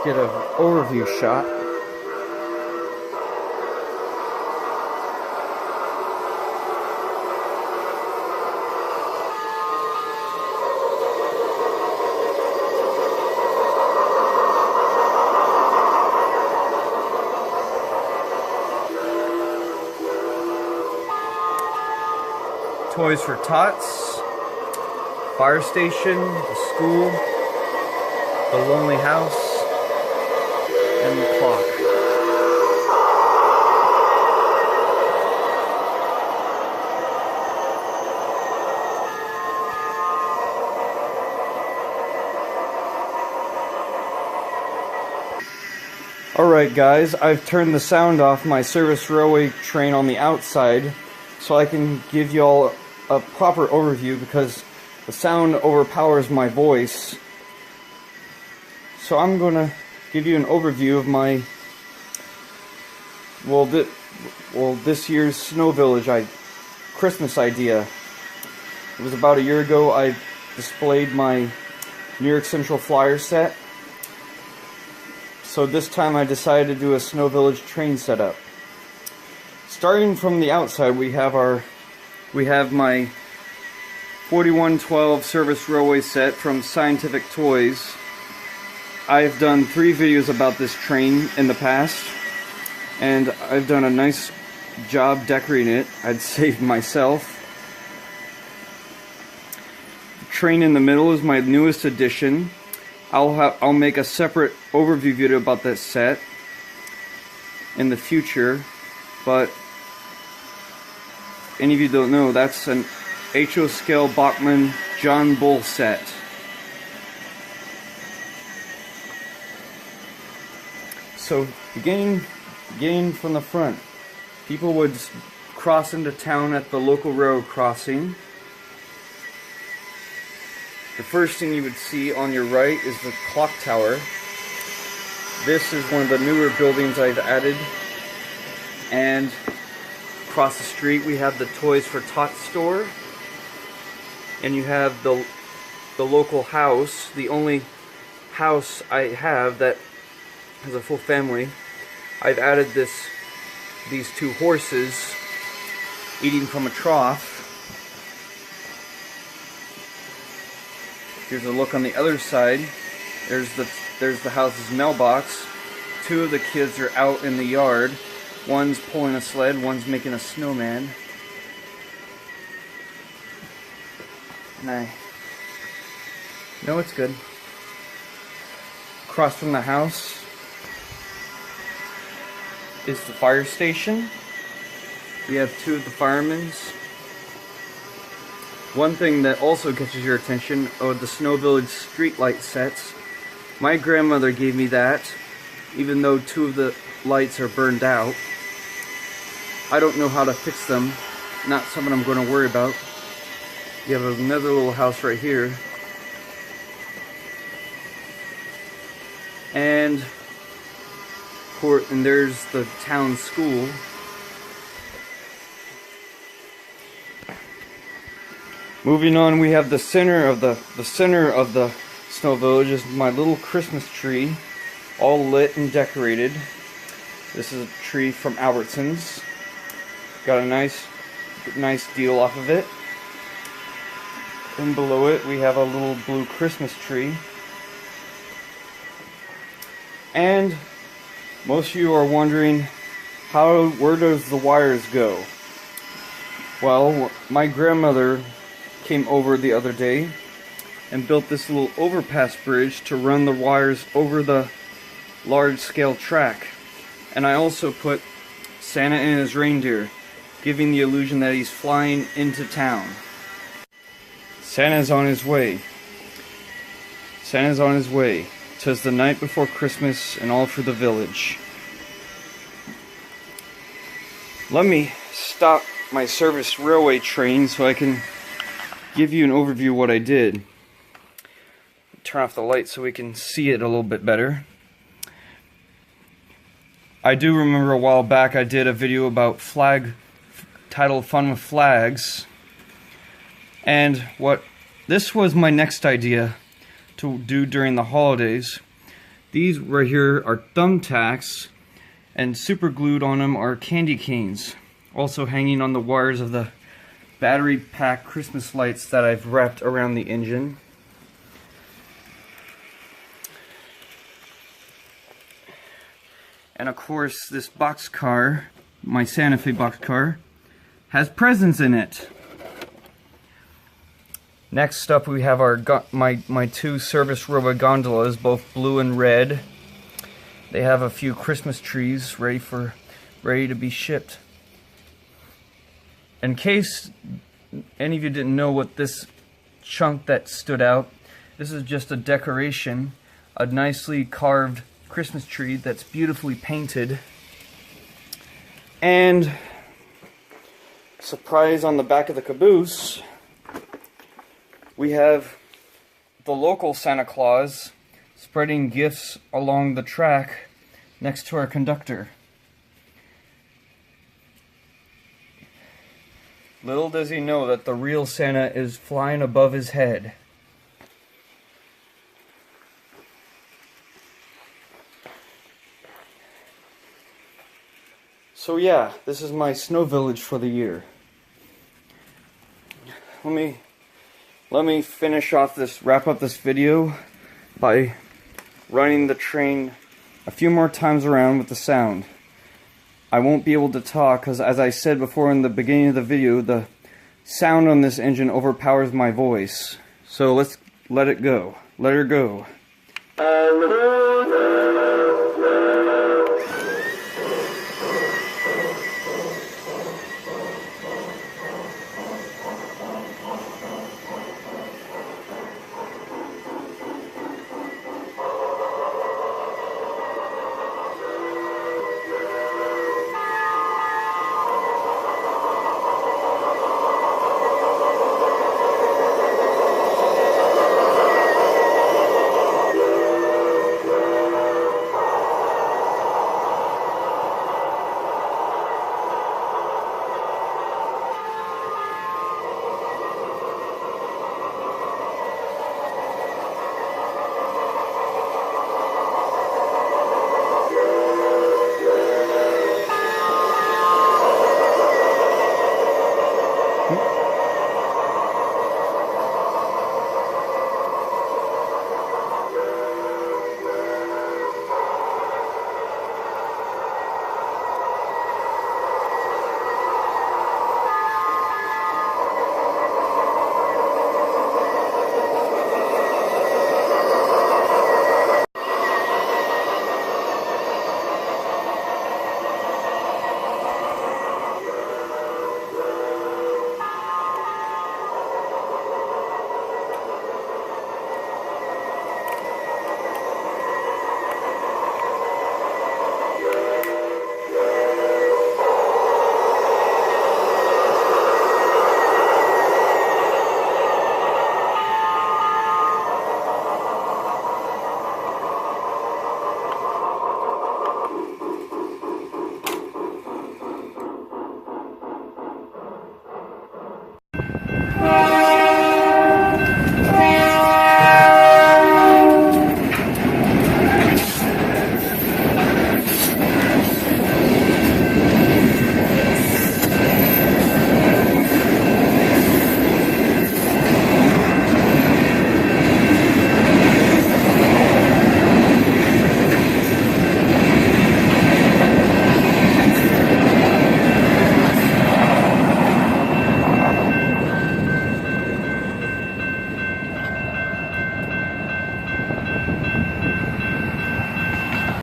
Get an overview shot. Toys for Tots, fire station, the school, the lonely house, and the clock. Alright guys, I've turned the sound off my service railway train on the outside so I can give you all a proper overview because the sound overpowers my voice. So I'm gonna give you an overview of my this year's Snow Village Christmas idea. It was about a year ago I displayed my New York Central Flyer set. So this time I decided to do a Snow Village train setup. Starting from the outside, we have my 4112 service railway set from Scientific Toys. I've done 3 videos about this train in the past, and I've done a nice job decorating it. I'd say myself. The train in the middle is my newest addition. I'll make a separate overview video about that set in the future, but if any of you don't know, that's an HO scale Bachmann John Bull set. So beginning from the front, people would cross into town at the local railroad crossing. The first thing you would see on your right is the clock tower. This is one of the newer buildings I've added. And across the street we have the Toys for Tots store. And you have the local house, the only house I have that has a full family. I've added these two horses eating from a trough. Here's a look on the other side. There's the house's mailbox. Two of the kids are out in the yard. One's pulling a sled, one's making a snowman. And no, it's good. Across from the house is the fire station. We have two of the firemen's. One thing that also catches your attention are the Snow Village street light sets. My grandmother gave me that, even though two of the lights are burned out. I don't know how to fix them. Not something I'm going to worry about. You have another little house right here. And there's the town school. Moving on, we have the center of the Snow Village is my little Christmas tree, all lit and decorated. This is a tree from Albertsons. Got a nice deal off of it. And below it, we have a little blue Christmas tree. And most of you are wondering, where does the wires go? Well, my grandmother came over the other day and built this little overpass bridge to run the wires over the large-scale track. And I also put Santa and his reindeer, giving the illusion that he's flying into town. Santa's on his way. Santa's on his way. 'Tis the night before Christmas and all through the village. Let me stop my service railway train so I can give you an overview of what I did. Turn off the light so we can see it a little bit better. I do remember a while back I did a video about titled Fun with Flags. And this was my next idea to do during the holidays. These right here are thumbtacks, and super glued on them are candy canes, also hanging on the wires of the battery pack Christmas lights that I've wrapped around the engine. And of course, this boxcar, my Santa Fe boxcar, has presents in it. Next up, we have my two service railway gondolas, both blue and red. They have a few Christmas trees ready to be shipped. In case any of you didn't know what this chunk that stood out, this is just a decoration, a nicely carved Christmas tree that's beautifully painted. And surprise, on the back of the caboose, we have the local Santa Claus spreading gifts along the track next to our conductor. Little does he know that the real Santa is flying above his head. So yeah, this is my snow village for the year. Let me finish off wrap up this video by running the train a few more times around with the sound. I won't be able to talk because, as I said before in the beginning of the video, the sound on this engine overpowers my voice. So let's let it go. Let her go.